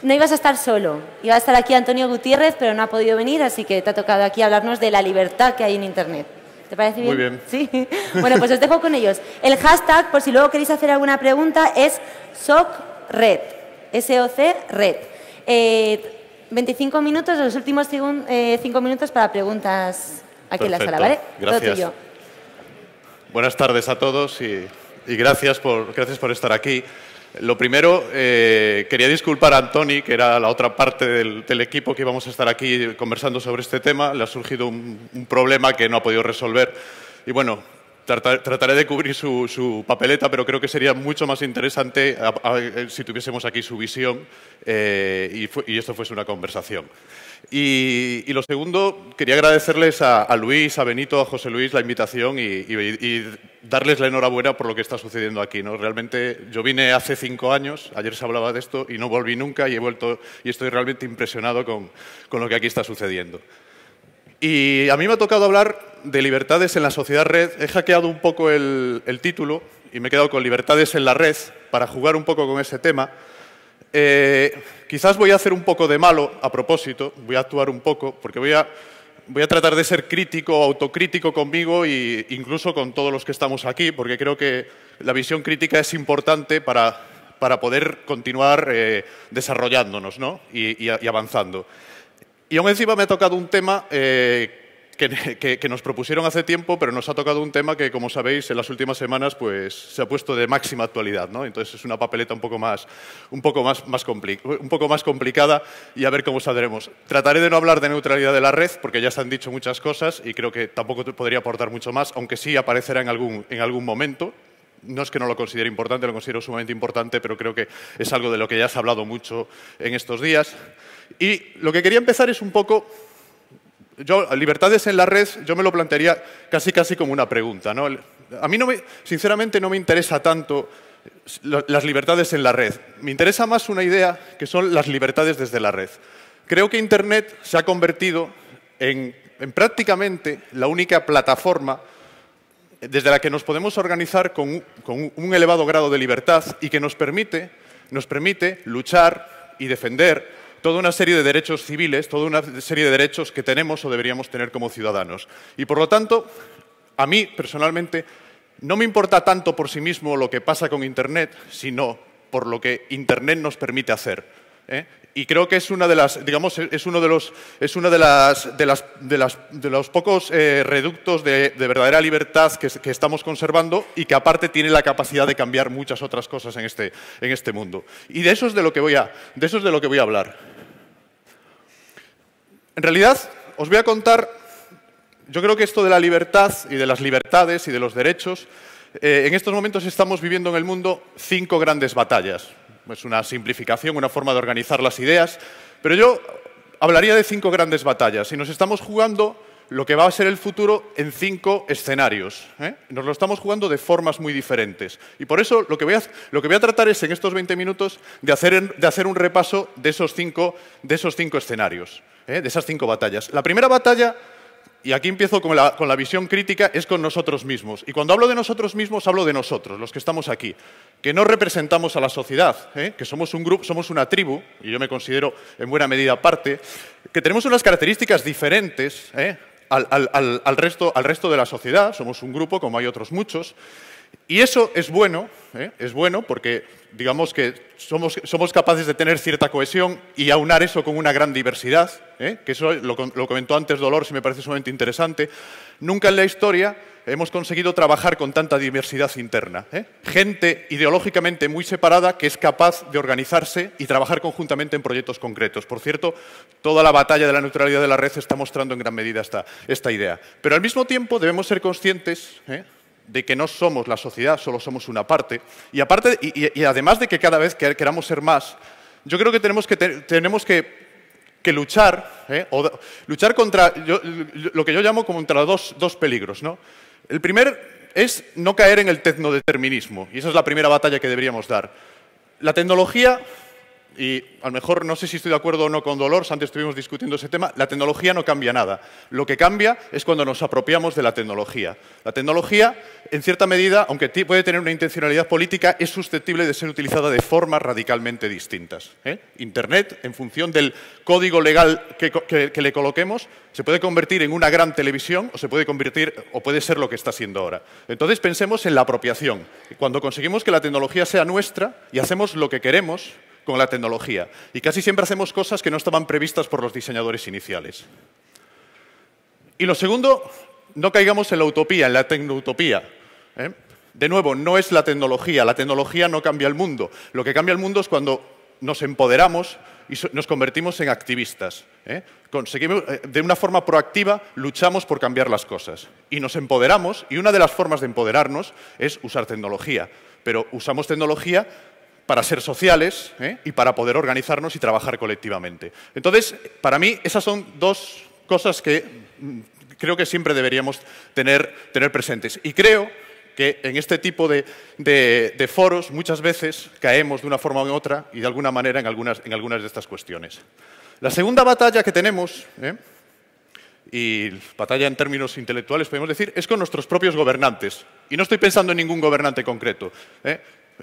No ibas a estar solo. Iba a estar aquí Antonio Gutiérrez, pero no ha podido venir, así que te ha tocado aquí hablarnos de la libertad que hay en Internet. ¿Te parece bien? Muy bien. Sí. Bueno, pues os dejo con ellos. El hashtag, por si luego queréis hacer alguna pregunta, es SOCRED. S-O-C-RED. 25 minutos, los últimos 5 minutos para preguntas aquí en la sala, ¿vale? Gracias. Todo tuyo. Buenas tardes a todos y gracias por estar aquí. Lo primero, quería disculpar a Antoni, que era la otra parte del equipo que íbamos a estar aquí conversando sobre este tema. Le ha surgido un problema que no ha podido resolver. Y bueno, trataré de cubrir su papeleta, pero creo que sería mucho más interesante si tuviésemos aquí su visión y esto fuese una conversación. Y lo segundo, quería agradecerles a Luis, a Benito, a José Luis la invitación y darles la enhorabuena por lo que está sucediendo aquí, ¿no? Realmente yo vine hace 5 años, ayer se hablaba de esto y no volví nunca y he vuelto y estoy realmente impresionado con lo que aquí está sucediendo. Y a mí me ha tocado hablar de libertades en la sociedad red. He hackeado un poco el título y me he quedado con libertades en la red para jugar un poco con ese tema. Quizás voy a hacer un poco de malo a propósito, voy a actuar un poco, porque voy a tratar de ser crítico, autocrítico conmigo e incluso con todos los que estamos aquí, porque creo que la visión crítica es importante para poder continuar desarrollándonos, ¿no? y avanzando. Y aún encima me ha tocado un tema que nos propusieron hace tiempo, pero nos ha tocado un tema que, como sabéis, en las últimas semanas pues, se ha puesto de máxima actualidad, ¿no? Entonces es una papeleta un poco más complicada y a ver cómo saldremos. Trataré de no hablar de neutralidad de la red, porque ya se han dicho muchas cosas y creo que tampoco podría aportar mucho más, aunque sí aparecerá en algún momento. No es que no lo considere importante, lo considero sumamente importante, pero creo que es algo de lo que ya se ha hablado mucho en estos días. Y lo que quería empezar es un poco... libertades en la red, yo me lo plantearía casi como una pregunta, ¿no? A mí, sinceramente, no me interesa tanto las libertades en la red. Me interesa más una idea que son las libertades desde la red. Creo que Internet se ha convertido en prácticamente la única plataforma desde la que nos podemos organizar con un elevado grado de libertad y que nos permite luchar y defender toda una serie de derechos civiles, toda una serie de derechos que tenemos o deberíamos tener como ciudadanos. Y, por lo tanto, a mí, personalmente, no me importa tanto por sí mismo lo que pasa con Internet, sino por lo que Internet nos permite hacer, ¿eh? Y creo que es una de las, digamos, es uno de los pocos reductos de verdadera libertad que estamos conservando y que aparte tiene la capacidad de cambiar muchas otras cosas en este mundo. Y de eso es de lo que voy a hablar. En realidad, os voy a contar, yo creo que esto de la libertad y de las libertades y de los derechos, en estos momentos estamos viviendo en el mundo 5 grandes batallas. Es una simplificación, una forma de organizar las ideas, pero yo hablaría de 5 grandes batallas y nos estamos jugando lo que va a ser el futuro en 5 escenarios, ¿eh? Nos lo estamos jugando de formas muy diferentes. Y por eso lo que voy a tratar es, en estos 20 minutos, de hacer un repaso de esos 5 escenarios, ¿eh? De esas 5 batallas. La primera batalla, y aquí empiezo con la visión crítica, es con nosotros mismos. Y cuando hablo de nosotros mismos, hablo de nosotros, los que estamos aquí, que no representamos a la sociedad, ¿eh? Que somos un grupo, somos una tribu, y yo me considero en buena medida parte, que tenemos unas características diferentes, ¿eh? al resto de la sociedad. Somos un grupo, como hay otros muchos, y eso es bueno, ¿eh? Es bueno porque, digamos que somos capaces de tener cierta cohesión y aunar eso con una gran diversidad, ¿eh? Que eso lo comentó antes Dolores y me parece sumamente interesante. Nunca en la historia hemos conseguido trabajar con tanta diversidad interna, ¿eh? Gente ideológicamente muy separada que es capaz de organizarse y trabajar conjuntamente en proyectos concretos. Por cierto, toda la batalla de la neutralidad de la red está mostrando en gran medida esta idea. Pero al mismo tiempo debemos ser conscientes, ¿eh? De que no somos la sociedad, solo somos una parte. Y además de que cada vez queramos ser más, yo creo que tenemos que luchar, luchar contra lo que yo llamo contra dos peligros, ¿no? El primer es no caer en el tecnodeterminismo, y esa es la primera batalla que deberíamos dar. La tecnología, y a lo mejor no sé si estoy de acuerdo o no con Dolors, antes estuvimos discutiendo ese tema, la tecnología no cambia nada. Lo que cambia es cuando nos apropiamos de la tecnología. La tecnología, en cierta medida, aunque puede tener una intencionalidad política, es susceptible de ser utilizada de formas radicalmente distintas. Internet, en función del código legal que le coloquemos, se puede convertir en una gran televisión o se puede convertir, o puede ser lo que está siendo ahora. Entonces pensemos en la apropiación. Cuando conseguimos que la tecnología sea nuestra y hacemos lo que queremos con la tecnología. Y casi siempre hacemos cosas que no estaban previstas por los diseñadores iniciales. Y lo segundo, no caigamos en la utopía, en la tecnoutopía. De nuevo, no es la tecnología no cambia el mundo. Lo que cambia el mundo es cuando nos empoderamos y nos convertimos en activistas. Conseguimos, de una forma proactiva, luchamos por cambiar las cosas. Y nos empoderamos, y una de las formas de empoderarnos es usar tecnología. Pero usamos tecnología para ser sociales y para poder organizarnos y trabajar colectivamente. Entonces, para mí, esas son dos cosas que creo que siempre deberíamos tener presentes. Y creo que en este tipo de foros muchas veces caemos de una forma u otra y de alguna manera en algunas de estas cuestiones. La segunda batalla que tenemos, y batalla en términos intelectuales podemos decir, es con nuestros propios gobernantes. Y no estoy pensando en ningún gobernante concreto.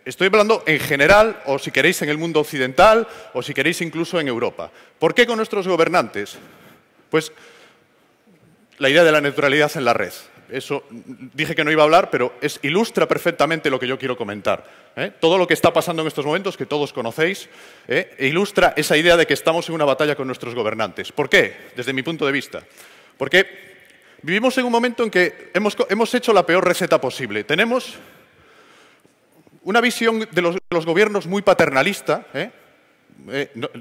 Estoy hablando en general, o si queréis en el mundo occidental, o si queréis incluso en Europa. ¿Por qué con nuestros gobernantes? Pues la idea de la neutralidad en la red. Eso dije que no iba a hablar, pero ilustra perfectamente lo que yo quiero comentar. Todo lo que está pasando en estos momentos, que todos conocéis, ilustra esa idea de que estamos en una batalla con nuestros gobernantes. ¿Por qué? Desde mi punto de vista. Porque vivimos en un momento en que hemos hecho la peor receta posible. Tenemos una visión de los gobiernos muy paternalista.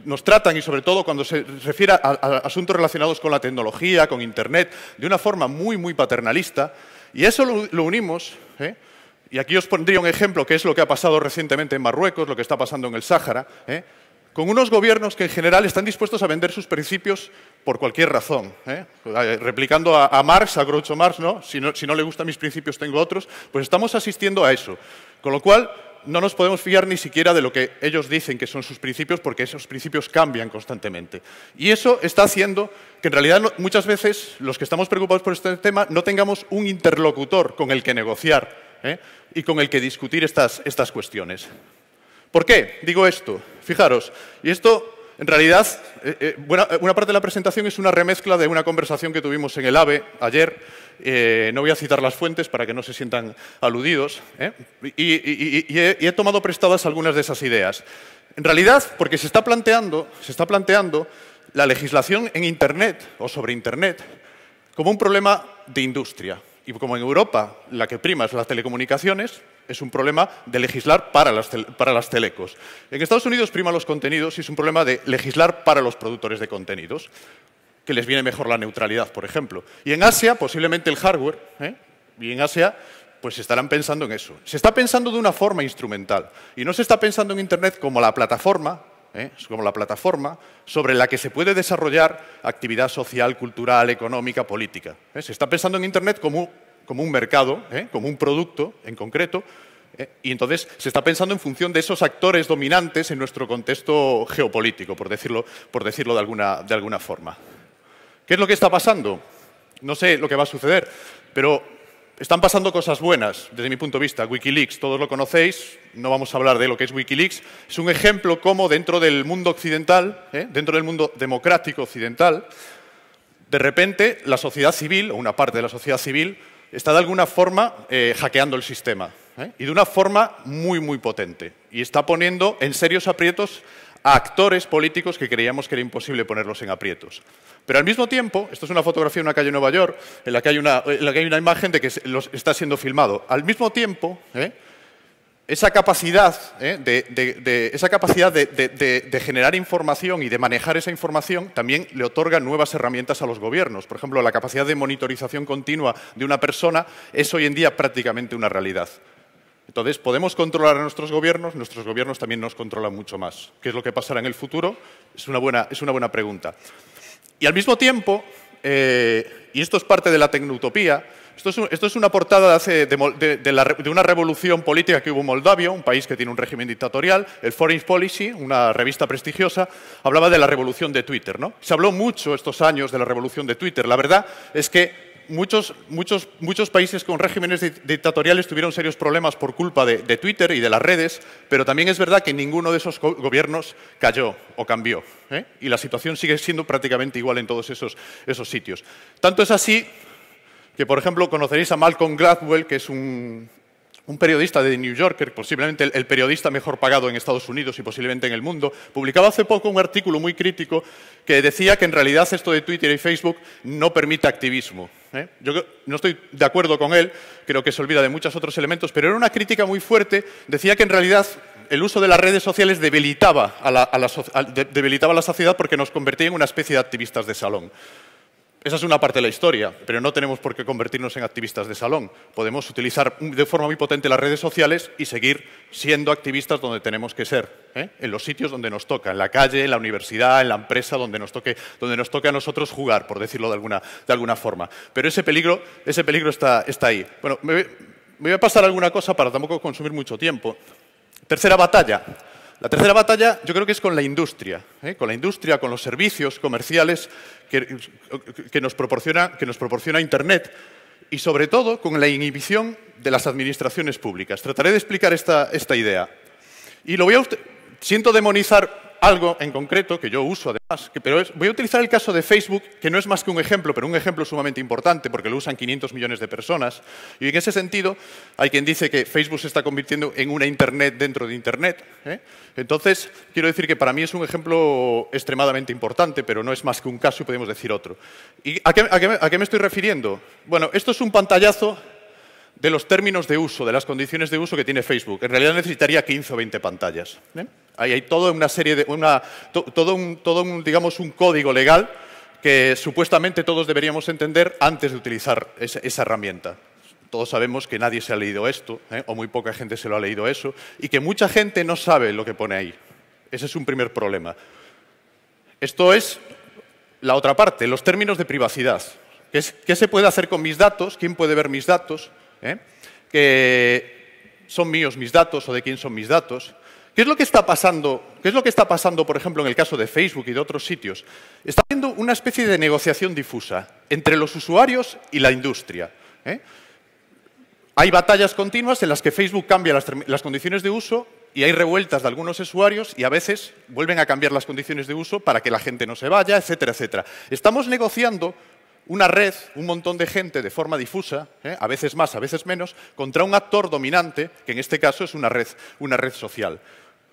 Nos tratan, y sobre todo cuando se refiere a asuntos relacionados con la tecnología, con Internet, de una forma muy, muy paternalista. Y eso lo unimos, y aquí os pondría un ejemplo, que es lo que ha pasado recientemente en Marruecos, lo que está pasando en el Sáhara, con unos gobiernos que en general están dispuestos a vender sus principios por cualquier razón. Replicando a Marx, a Groucho Marx, ¿no? Si no le gustan mis principios, tengo otros. Pues estamos asistiendo a eso. Con lo cual, no nos podemos fiar ni siquiera de lo que ellos dicen que son sus principios, porque esos principios cambian constantemente. Y eso está haciendo que en realidad muchas veces los que estamos preocupados por este tema no tengamos un interlocutor con el que negociar y con el que discutir estas cuestiones. ¿Por qué digo esto? Fijaros, y esto en realidad, una parte de la presentación es una remezcla de una conversación que tuvimos en el AVE ayer. No voy a citar las fuentes para que no se sientan aludidos. Y he tomado prestadas algunas de esas ideas. En realidad, porque se está planteando la legislación en Internet o sobre Internet como un problema de industria. Y como en Europa la que prima es las telecomunicaciones, es un problema de legislar para las telecos. En Estados Unidos prima los contenidos y es un problema de legislar para los productores de contenidos, que les viene mejor la neutralidad, por ejemplo. Y en Asia, posiblemente el hardware, y en Asia pues estarán pensando en eso. Se está pensando de una forma instrumental y no se está pensando en Internet como la plataforma sobre la que se puede desarrollar actividad social, cultural, económica, política. Se está pensando en Internet como un mercado, como un producto en concreto, y entonces se está pensando en función de esos actores dominantes en nuestro contexto geopolítico, por decirlo de alguna forma. ¿Qué es lo que está pasando? No sé lo que va a suceder, pero están pasando cosas buenas desde mi punto de vista. Wikileaks, todos lo conocéis, no vamos a hablar de lo que es Wikileaks. Es un ejemplo cómo dentro del mundo occidental, dentro del mundo democrático occidental, de repente la sociedad civil, o una parte de la sociedad civil, está de alguna forma hackeando el sistema. Y de una forma muy, muy potente. Y está poniendo en serios aprietos a actores políticos que creíamos que era imposible ponerlos en aprietos. Pero al mismo tiempo, esto es una fotografía de una calle en Nueva York, en la que hay una imagen de que está siendo filmado. Al mismo tiempo, esa capacidad de generar información y de manejar esa información también le otorga nuevas herramientas a los gobiernos. Por ejemplo, la capacidad de monitorización continua de una persona es hoy en día prácticamente una realidad. Entonces, ¿podemos controlar a nuestros gobiernos también nos controlan mucho más. ¿Qué es lo que pasará en el futuro? Es una buena pregunta. Y al mismo tiempo, y esto es parte de la tecnoutopía, Esto es una portada de una revolución política que hubo en Moldavia, un país que tiene un régimen dictatorial. El Foreign Policy, una revista prestigiosa, hablaba de la revolución de Twitter, ¿no? Se habló mucho estos años de la revolución de Twitter. La verdad es que muchos países con regímenes dictatoriales tuvieron serios problemas por culpa de Twitter y de las redes, pero también es verdad que ninguno de esos gobiernos cayó o cambió, ¿eh? Y la situación sigue siendo prácticamente igual en todos esos sitios. Tanto es así que, por ejemplo, conoceréis a Malcolm Gladwell, que es un periodista de The New Yorker, posiblemente el periodista mejor pagado en Estados Unidos y posiblemente en el mundo, publicaba hace poco un artículo muy crítico que decía que en realidad esto de Twitter y Facebook no permite activismo, ¿eh? Yo no estoy de acuerdo con él, creo que se olvida de muchos otros elementos, pero era una crítica muy fuerte. Decía que en realidad el uso de las redes sociales debilitaba a la sociedad porque nos convertía en una especie de activistas de salón. Esa es una parte de la historia, pero no tenemos por qué convertirnos en activistas de salón. Podemos utilizar de forma muy potente las redes sociales y seguir siendo activistas donde tenemos que ser, ¿eh? En los sitios donde nos toca, en la calle, en la universidad, en la empresa, donde nos toque a nosotros jugar, por decirlo de alguna forma. Pero ese peligro está ahí. Bueno, me voy a pasar alguna cosa para tampoco consumir mucho tiempo. Tercera batalla. La tercera batalla yo creo que es con la industria, con los servicios comerciales que nos proporciona Internet y, sobre todo, con la inhibición de las administraciones públicas. Trataré de explicar esta idea. Y siento demonizar algo en concreto que yo uso, además, pero voy a utilizar el caso de Facebook, que no es más que un ejemplo, pero un ejemplo sumamente importante, porque lo usan 500 millones de personas. Y en ese sentido, hay quien dice que Facebook se está convirtiendo en una Internet dentro de Internet, ¿eh? Entonces, quiero decir que para mí es un ejemplo extremadamente importante, pero no es más que un caso y podemos decir otro. ¿Y a qué me estoy refiriendo? Bueno, esto es un pantallazo de los términos de uso, de las condiciones de uso que tiene Facebook. En realidad necesitaría 15 o 20 pantallas, ¿eh? Ahí hay toda una serie de digamos, un código legal que supuestamente todos deberíamos entender antes de utilizar esa herramienta. Todos sabemos que nadie se ha leído esto, ¿eh? O muy poca gente se lo ha leído eso, y que mucha gente no sabe lo que pone ahí. Ese es un primer problema. Esto es la otra parte, los términos de privacidad. ¿Qué se puede hacer con mis datos? ¿Quién puede ver mis datos? ¿Que son míos mis datos o de quién son mis datos? ¿Qué es lo que está pasando? Por ejemplo, en el caso de Facebook y de otros sitios? Está habiendo una especie de negociación difusa entre los usuarios y la industria, ¿eh? Hay batallas continuas en las que Facebook cambia las condiciones de uso y hay revueltas de algunos usuarios y a veces vuelven a cambiar las condiciones de uso para que la gente no se vaya, etcétera, etcétera. Estamos negociando una red, un montón de gente de forma difusa, a veces más, a veces menos, contra un actor dominante, que en este caso es una red social.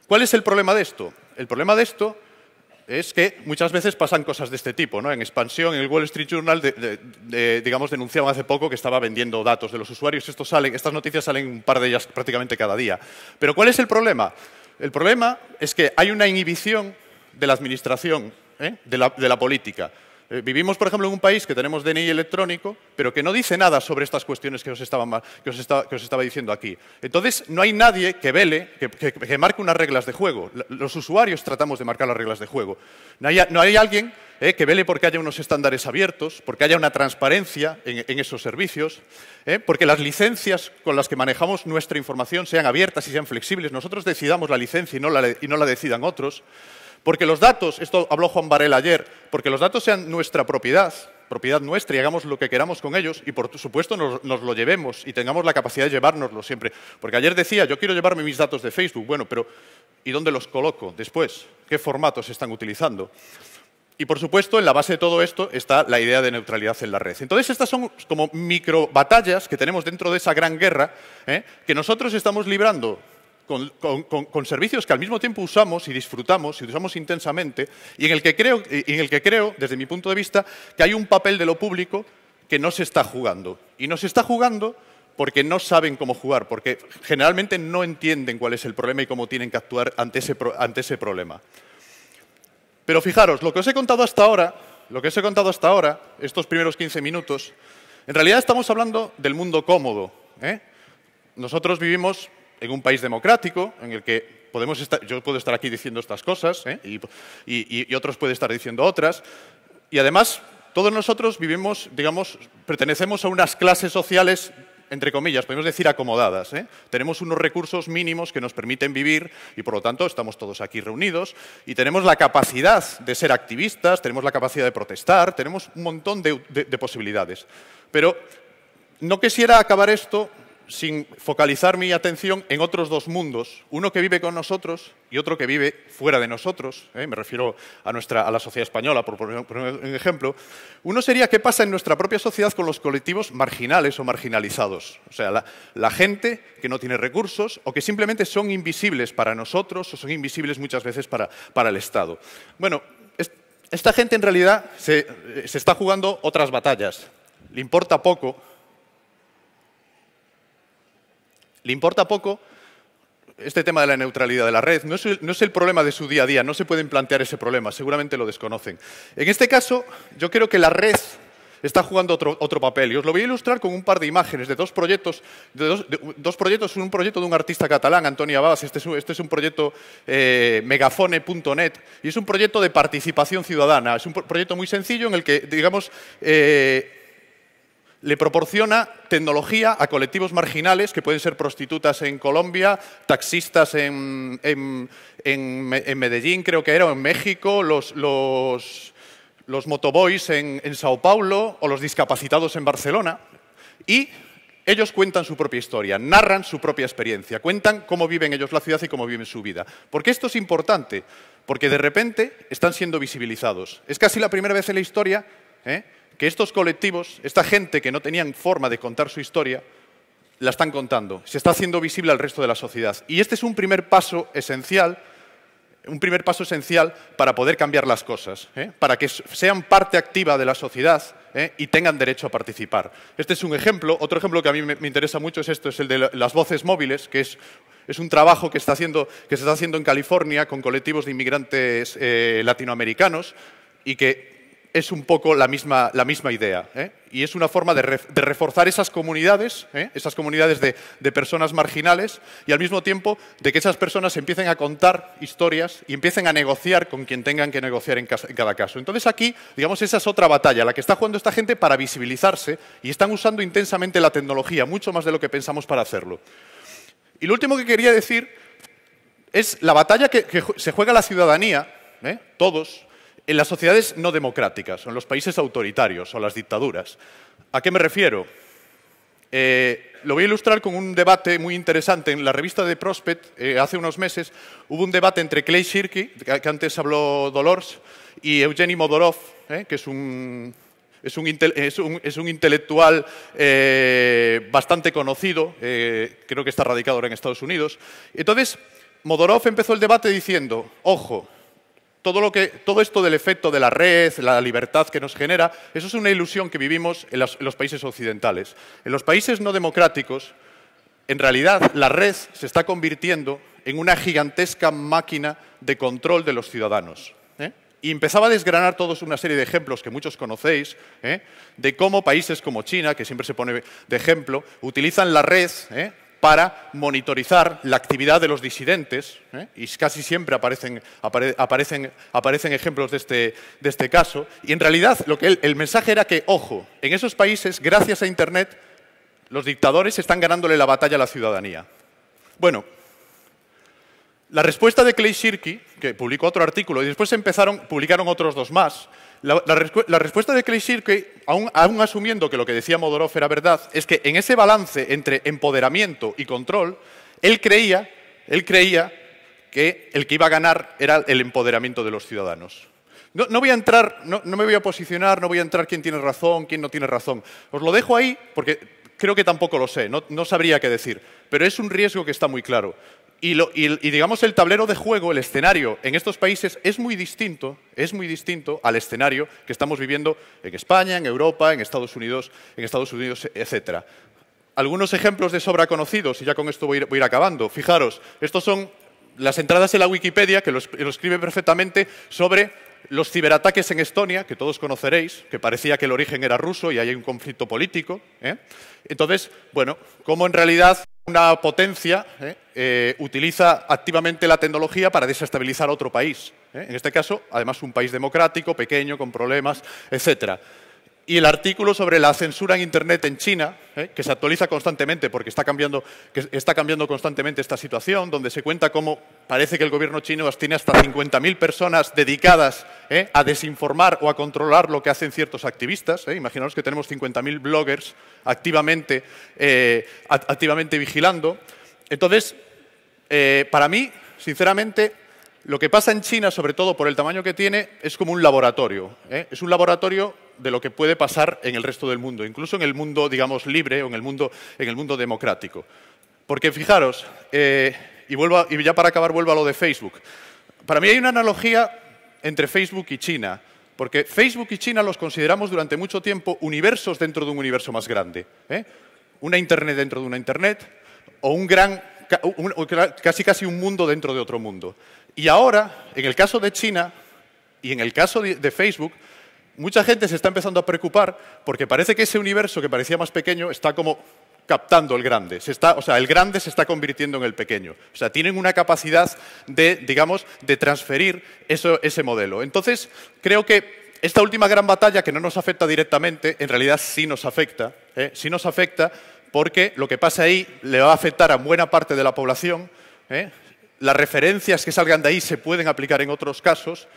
¿Cuál es el problema de esto? El problema de esto es que muchas veces pasan cosas de este tipo, ¿no? En expansión, en el Wall Street Journal, digamos, denunciaban hace poco que estaba vendiendo datos de los usuarios. Estas noticias salen un par de ellas prácticamente cada día. Pero ¿cuál es el problema? El problema es que hay una inhibición de la administración, de la política. Vivimos, por ejemplo, en un país que tenemos DNI electrónico, pero que no dice nada sobre estas cuestiones que os estaba diciendo aquí. Entonces, no hay nadie que vele, que marque unas reglas de juego. Los usuarios tratamos de marcar las reglas de juego. No hay alguien que vele porque haya unos estándares abiertos, porque haya una transparencia en esos servicios, porque las licencias con las que manejamos nuestra información sean abiertas y sean flexibles. Nosotros decidamos la licencia y no la decidan otros. Porque los datos, esto habló Juan Varela ayer, porque los datos sean nuestra propiedad nuestra y hagamos lo que queramos con ellos y, por supuesto, nos lo llevemos y tengamos la capacidad de llevárnoslo siempre. Porque ayer decía, yo quiero llevarme mis datos de Facebook. Bueno, pero ¿y dónde los coloco después? ¿Qué formatos están utilizando? Y, por supuesto, en la base de todo esto está la idea de neutralidad en la red. Entonces, estas son como micro batallas que tenemos dentro de esa gran guerra que nosotros estamos librando con servicios que al mismo tiempo usamos y disfrutamos y usamos intensamente y en el que creo, desde mi punto de vista, que hay un papel de lo público que no se está jugando. Y no se está jugando porque no saben cómo jugar, porque generalmente no entienden cuál es el problema y cómo tienen que actuar ante ese problema. Pero fijaros, lo que os he contado hasta ahora, estos primeros 15 minutos, en realidad estamos hablando del mundo cómodo, ¿eh? Nosotros vivimos en un país democrático en el que yo puedo estar aquí diciendo estas cosas y otros pueden estar diciendo otras. Y además todos nosotros vivimos, digamos, pertenecemos a unas clases sociales, entre comillas, podemos decir acomodadas, ¿eh? Tenemos unos recursos mínimos que nos permiten vivir y, por lo tanto, estamos todos aquí reunidos y tenemos la capacidad de ser activistas, tenemos la capacidad de protestar, tenemos un montón de posibilidades. Pero no quisiera acabar esto sin focalizar mi atención en otros dos mundos, uno que vive con nosotros y otro que vive fuera de nosotros, ¿eh? Me refiero a la sociedad española, por poner un ejemplo. Uno sería qué pasa en nuestra propia sociedad con los colectivos marginales o marginalizados, o sea, la gente que no tiene recursos o que simplemente son invisibles para nosotros o son invisibles muchas veces para el Estado. Bueno, esta gente en realidad se está jugando otras batallas, le importa poco este tema de la neutralidad de la red. No es el problema de su día a día, no se pueden plantear ese problema, seguramente lo desconocen. En este caso, yo creo que la red está jugando otro papel. Y os lo voy a ilustrar con un par de imágenes de dos proyectos. Un proyecto de un artista catalán, Antoni Abas. Este es un proyecto megafone.net y es un proyecto de participación ciudadana. Es un proyecto muy sencillo en el que, digamos, le proporciona tecnología a colectivos marginales, que pueden ser prostitutas en Colombia, taxistas en Medellín, creo que era, o en México, los motoboys en Sao Paulo o los discapacitados en Barcelona. Y ellos cuentan su propia historia, narran su propia experiencia, cuentan cómo viven ellos la ciudad y cómo viven su vida. ¿Por qué esto es importante? Porque de repente están siendo visibilizados. Es casi la primera vez en la historia, que estos colectivos, esta gente que no tenían forma de contar su historia, la están contando. Se está haciendo visible al resto de la sociedad. Y este es un primer paso esencial para poder cambiar las cosas, para que sean parte activa de la sociedad y tengan derecho a participar. Este es un ejemplo. Otro ejemplo que a mí me interesa mucho es el de las voces móviles, que es un trabajo que se está haciendo en California con colectivos de inmigrantes latinoamericanos y que es un poco la misma idea, y es una forma de reforzar esas comunidades de personas marginales y al mismo tiempo de que esas personas empiecen a contar historias y empiecen a negociar con quien tengan que negociar en cada caso. Entonces aquí, digamos, esa es otra batalla, la que está jugando esta gente para visibilizarse y están usando intensamente la tecnología, mucho más de lo que pensamos para hacerlo. Y lo último que quería decir es la batalla que se juega la ciudadanía, todos, en las sociedades no democráticas, o en los países autoritarios, o las dictaduras. ¿A qué me refiero? Lo voy a ilustrar con un debate muy interesante. En la revista de Prospect, hace unos meses, hubo un debate entre Clay Shirky, que antes habló Dolors, y Evgeny Modorov, que es un intelectual bastante conocido, creo que está radicado ahora en Estados Unidos. Entonces, Modorov empezó el debate diciendo, ojo, todo esto del efecto de la red, la libertad que nos genera, eso es una ilusión que vivimos en los países occidentales. En los países no democráticos, en realidad, la red se está convirtiendo en una gigantesca máquina de control de los ciudadanos. Y empezaba a desgranar todos una serie de ejemplos que muchos conocéis, de cómo países como China, que siempre se pone de ejemplo, utilizan la red para monitorizar la actividad de los disidentes, y casi siempre aparecen ejemplos de este caso. Y en realidad el mensaje era que, ojo, en esos países, gracias a Internet, los dictadores están ganándole la batalla a la ciudadanía. Bueno, la respuesta de Clay Shirky, que publicó otro artículo, y después publicaron otros dos más. La respuesta de Clay Shirky, aún asumiendo que lo que decía Modorov era verdad, es que en ese balance entre empoderamiento y control, él creía que el que iba a ganar era el empoderamiento de los ciudadanos. No voy a entrar, no me voy a posicionar, no voy a entrar quién tiene razón, quién no tiene razón. Os lo dejo ahí porque creo que tampoco lo sé, no sabría qué decir, pero es un riesgo que está muy claro. Y digamos, el tablero de juego, el escenario en estos países es muy distinto al escenario que estamos viviendo en España, en Europa, en Estados Unidos, etc. Algunos ejemplos de sobra conocidos, y ya con esto voy a ir acabando. Fijaros, estos son las entradas en la Wikipedia, que lo escribe perfectamente, sobre los ciberataques en Estonia, que todos conoceréis, que parecía que el origen era ruso y hay un conflicto político. Entonces, bueno, cómo en realidad una potencia utiliza activamente la tecnología para desestabilizar a otro país. En este caso, además, un país democrático, pequeño, con problemas, etc. Y el artículo sobre la censura en Internet en China, que se actualiza constantemente porque está cambiando constantemente esta situación, donde se cuenta cómo parece que el gobierno chino tiene hasta 50.000 personas dedicadas a desinformar o a controlar lo que hacen ciertos activistas. Imaginaos que tenemos 50.000 bloggers activamente vigilando. Entonces, para mí, sinceramente, lo que pasa en China, sobre todo por el tamaño que tiene, es como un laboratorio. Es un laboratorio de lo que puede pasar en el resto del mundo, incluso en el mundo, digamos, libre o en el mundo democrático. Porque fijaros, y ya para acabar vuelvo a lo de Facebook. Para mí hay una analogía entre Facebook y China, porque Facebook y China los consideramos durante mucho tiempo universos dentro de un universo más grande. Una Internet dentro de una Internet o casi un mundo dentro de otro mundo. Y ahora, en el caso de China y en el caso de Facebook, mucha gente se está empezando a preocupar porque parece que ese universo que parecía más pequeño está como captando el grande. El grande se está convirtiendo en el pequeño. O sea, tienen una capacidad de, digamos, de transferir ese modelo. Entonces, creo que esta última gran batalla, que no nos afecta directamente, en realidad sí nos afecta. Sí nos afecta porque lo que pasa ahí le va a afectar a buena parte de la población. Las referencias que salgan de ahí se pueden aplicar en otros casos.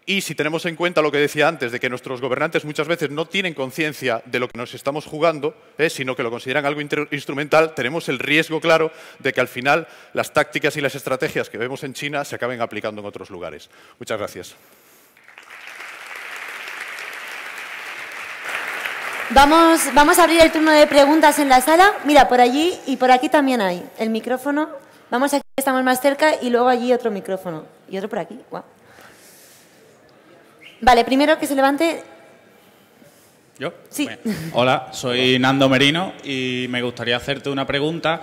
Y si tenemos en cuenta lo que decía antes, de que nuestros gobernantes muchas veces no tienen conciencia de lo que nos estamos jugando, sino que lo consideran algo instrumental, tenemos el riesgo claro de que al final las tácticas y las estrategias que vemos en China se acaben aplicando en otros lugares. Muchas gracias. Vamos a abrir el turno de preguntas en la sala. Mira, por allí y por aquí también hay el micrófono. Vamos aquí, estamos más cerca, y luego allí otro micrófono. Y otro por aquí. Guau. Vale, primero que se levante. ¿Yo? Sí. Bueno. Hola, soy Nando Merino y me gustaría hacerte una pregunta.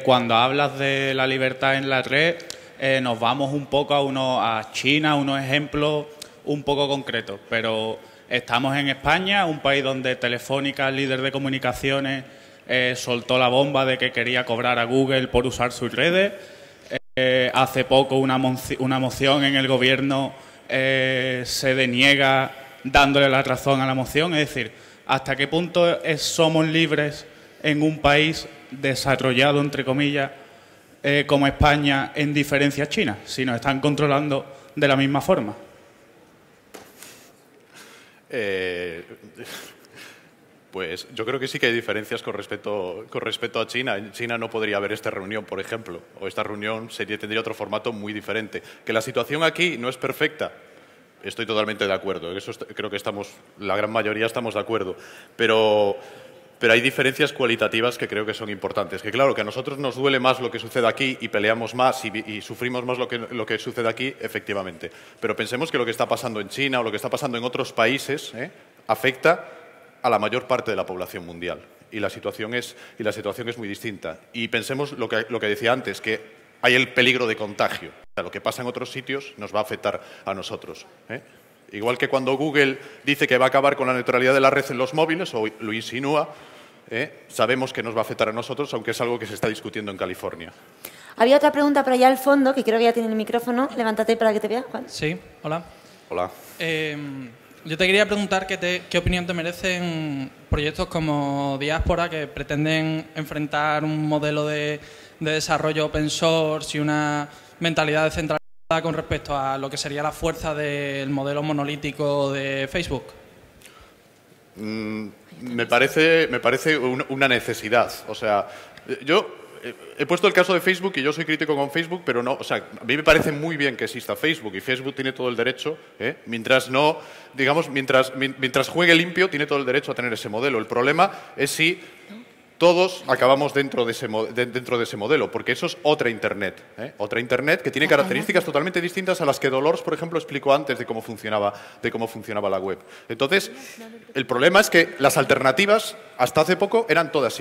Cuando hablas de la libertad en la red, nos vamos un poco a China, unos ejemplos un poco concretos, pero estamos en España, un país donde Telefónica, el líder de comunicaciones, soltó la bomba de que quería cobrar a Google por usar sus redes. Hace poco una moción en el gobierno se deniega dándole la razón a la moción. Es decir, ¿hasta qué punto somos libres en un país desarrollado, entre comillas, como España, en diferencia a China, si nos están controlando de la misma forma? Pues yo creo que sí que hay diferencias con respecto a China. En China no podría haber esta reunión, por ejemplo, o esta reunión tendría otro formato muy diferente. Que la situación aquí no es perfecta, estoy totalmente de acuerdo. En eso creo que la gran mayoría estamos de acuerdo. Pero hay diferencias cualitativas que creo que son importantes. Que claro, que a nosotros nos duele más lo que sucede aquí y peleamos más y sufrimos más lo que sucede aquí, efectivamente. Pero pensemos que lo que está pasando en China o lo que está pasando en otros países afecta a la mayor parte de la población mundial. Y la situación es muy distinta. Y pensemos lo que decía antes, que hay el peligro de contagio. O sea, lo que pasa en otros sitios nos va a afectar a nosotros. Igual que cuando Google dice que va a acabar con la neutralidad de la red en los móviles, o lo insinúa, sabemos que nos va a afectar a nosotros, aunque es algo que se está discutiendo en California. Había otra pregunta por allá al fondo, que creo que ya tiene el micrófono. Levántate para que te vea, Juan. Sí, hola. Hola. Yo te quería preguntar qué opinión te merecen proyectos como Diáspora, que pretenden enfrentar un modelo de desarrollo open source y una mentalidad descentralizada con respecto a lo que sería la fuerza del modelo monolítico de Facebook. Me parece una necesidad. O sea, yo he puesto el caso de Facebook y yo soy crítico con Facebook, pero no, o sea, a mí me parece muy bien que exista Facebook y Facebook tiene todo el derecho, mientras juegue limpio, tiene todo el derecho a tener ese modelo. El problema es si todos acabamos dentro de ese modelo, porque eso es otra Internet. Otra Internet que tiene características totalmente distintas a las que Dolors, por ejemplo, explicó antes de cómo funcionaba la web. Entonces, el problema es que las alternativas, hasta hace poco, eran todas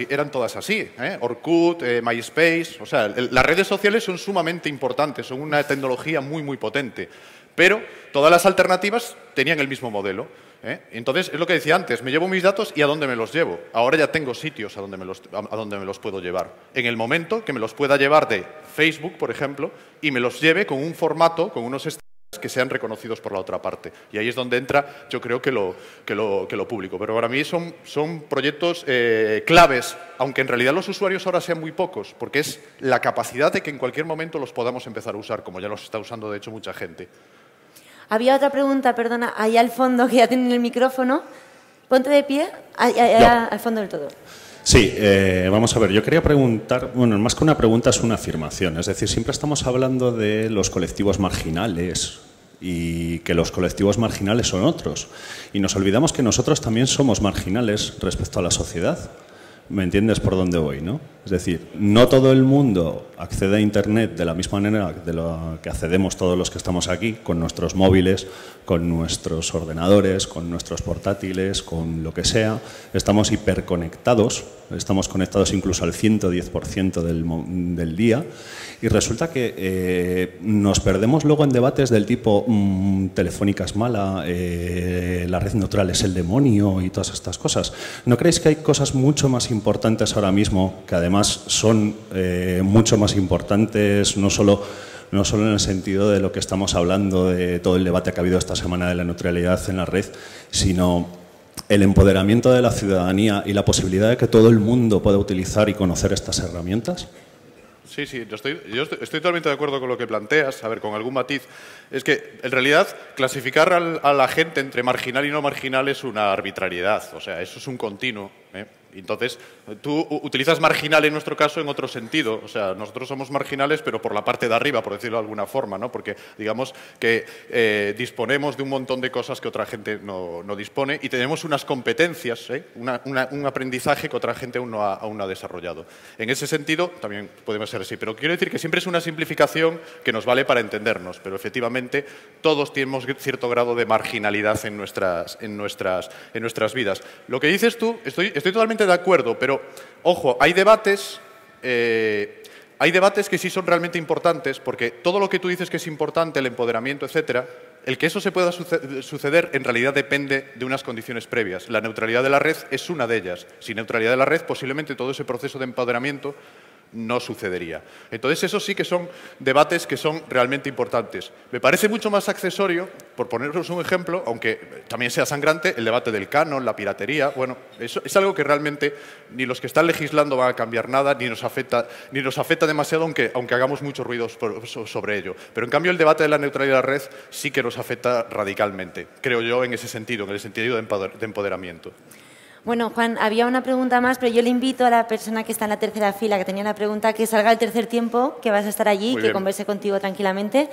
así. Orkut, MySpace, o sea, las redes sociales son sumamente importantes, son una tecnología muy, muy potente. Pero todas las alternativas tenían el mismo modelo. Entonces, es lo que decía antes, me llevo mis datos y ¿a dónde me los llevo? Ahora ya tengo sitios a donde me los puedo llevar. En el momento que me los pueda llevar de Facebook, por ejemplo, y me los lleve con un formato, con unos estándares que sean reconocidos por la otra parte. Y ahí es donde entra, yo creo, que lo público. Pero para mí son proyectos claves, aunque en realidad los usuarios ahora sean muy pocos, porque es la capacidad de que en cualquier momento los podamos empezar a usar, como ya los está usando, de hecho, mucha gente. Había otra pregunta, perdona, allá al fondo, que ya tienen el micrófono. Ponte de pie, allá al fondo del todo. Sí, vamos a ver, yo quería preguntar, bueno, más que una pregunta es una afirmación, es decir, siempre estamos hablando de los colectivos marginales y que los colectivos marginales son otros, y nos olvidamos que nosotros también somos marginales respecto a la sociedad. ¿Me entiendes por dónde voy, no? Es decir, no todo el mundo accede a Internet de la misma manera de lo que accedemos todos los que estamos aquí, con nuestros móviles, con nuestros ordenadores, con nuestros portátiles, con lo que sea. Estamos hiperconectados, estamos conectados incluso al 110% del día, y resulta que nos perdemos luego en debates del tipo Telefónica es mala, la red neutral es el demonio y todas estas cosas. ¿No creéis que hay cosas mucho más importantes ahora mismo, que además son mucho más importantes, no solo en el sentido de lo que estamos hablando, de todo el debate que ha habido esta semana de la neutralidad en la red, sino el empoderamiento de la ciudadanía y la posibilidad de que todo el mundo pueda utilizar y conocer estas herramientas? Sí, yo estoy totalmente de acuerdo con lo que planteas, a ver, con algún matiz. Es que, en realidad, clasificar a la gente entre marginal y no marginal es una arbitrariedad, o sea, eso es un continuo, ¿eh? Entonces, tú utilizas marginal en nuestro caso en otro sentido. O sea, nosotros somos marginales, pero por la parte de arriba, por decirlo de alguna forma, ¿no? Porque digamos que disponemos de un montón de cosas que otra gente no dispone y tenemos unas competencias, un aprendizaje que otra gente aún no ha desarrollado. En ese sentido, también podemos ser así. Pero quiero decir que siempre es una simplificación que nos vale para entendernos, pero efectivamente todos tenemos cierto grado de marginalidad en nuestras vidas. Lo que dices tú, estoy totalmente de acuerdo, pero, ojo, hay debates que sí son realmente importantes, porque todo lo que tú dices que es importante, el empoderamiento, etcétera, el que eso se pueda suceder en realidad depende de unas condiciones previas. La neutralidad de la red es una de ellas. Sin neutralidad de la red, posiblemente todo ese proceso de empoderamiento no sucedería. Entonces, esos sí que son debates que son realmente importantes. Me parece mucho más accesorio, por poneros un ejemplo, aunque también sea sangrante, el debate del canon, la piratería. Bueno, eso es algo que realmente ni los que están legislando van a cambiar nada, ni nos afecta demasiado, aunque hagamos mucho ruido sobre ello. Pero, en cambio, el debate de la neutralidad de la red sí que nos afecta radicalmente, creo yo, en ese sentido, en el sentido de empoderamiento. Bueno, Juan, había una pregunta más, pero yo le invito a la persona que está en la tercera fila, que tenía la pregunta, que salga al tercer tiempo, que vas a estar allí, que converse contigo tranquilamente.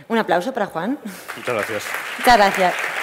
Un aplauso para Juan. Muchas gracias. Muchas gracias.